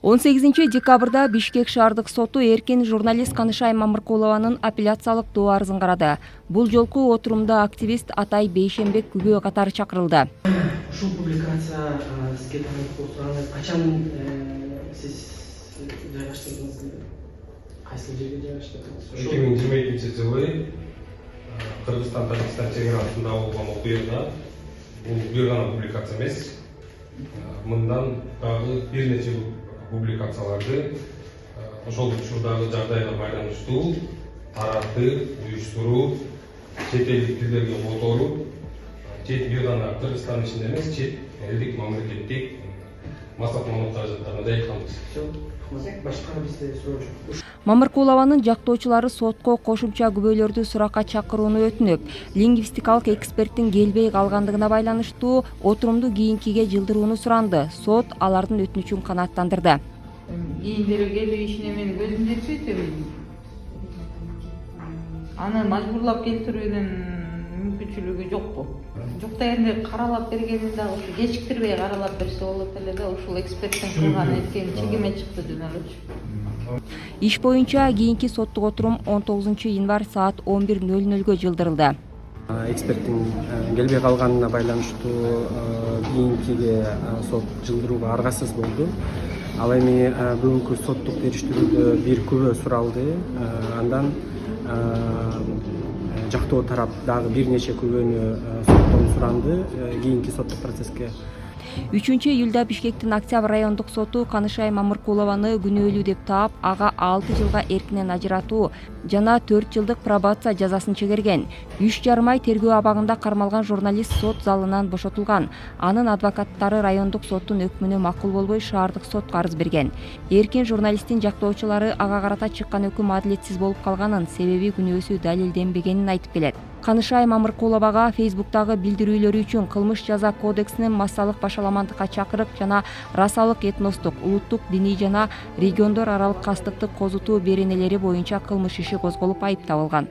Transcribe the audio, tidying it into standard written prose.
18 декабрда Бишкек шаардык соту эркин журналист Канышай Мамыркулованын апелляциялык доо арызын карады. Бул жолку отурумда активист Атай Бейшенбек күбө катары чакырылды. Ушул публикация сизге таанып качан сиз жайгаштырдыңыз? Кайсы жерге жайгаштырдыңыз? 2022-жылы Кыргызстан-Тажикстан чекарасында болгон окуяда бул бир гана публикация эмес. Мындан дагы бир нече публикацияларды ошол учурдагы жагдайга байланыштуу таратып, уюштуруп, чет элдик тилдерге которуп, чет бир гана Кыргызстан ичинде эмес, чет элдик мамлекеттик массалык маалымат каражаттарына да айтканбыз. Башка бизде суроо жок. Мамыркулованын жактоочулары сотко кошумча күбөлөрдү суракка чакырууну өтүнүп, лингвистикалык эксперттин келбей калгандыгына байланыштуу отурумду кийинкиге жылдырууну суранды. Сот алардын өтүнүчүн канааттандырды. Кийиндери келүү ишине мен көзүм жетпейт. Аны мажбурлап келтирүүнүн мүмкүнчүлүгү жокпу? Жок дегенде каралап бергенин дагы ушу кечиктирбей каралап берсе болот эле да, ушул эксперттин кылган эткен чегиме чыкты жөн элечи. Иш боюнча кийинки соттук отурум 19-январь саат 11:00 жылдырылды. Эксперттин келбей калганына байланыштуу кийинкиге сот жылдырууга аргасыз болду. Ал эми бүгүнкү соттук териштирүүдө бир күбө суралды. Андан жактоо тарап дагы бир нече күбөнү соттон суранды кийинки соттук процесске. 3-июлда Бишкектин Октябрь райондук соту Канышай Мамыркулованы күнөөлүү деп таап, ага 6 жылга эркинен ажыратуу жана 4 жылдык пробация жазасын чегерген. 3,5 ай тергөө абагында кармалган журналист сот залынан бошотулган. Анын адвокаттары райондук соттун өкмүнө макул болбой шаардык сотко арыз берген. Эркин журналисттин жактоочулары ага карата чыккан өкүм адилетсиз болуп калганын, себеби күнөөсү далилденбегенин айтып келет. Канышай Мамыркуловага Фейсбуктагы билдирүүлөрү үчүн кылмыш жаза кодексинин массалык башаламандыкка чакырык жана расалык этностук, улуттук, диний жана региондор аралык кастыктык козутуу беренелери боюнча кылмыш иши козголуп айып табылган.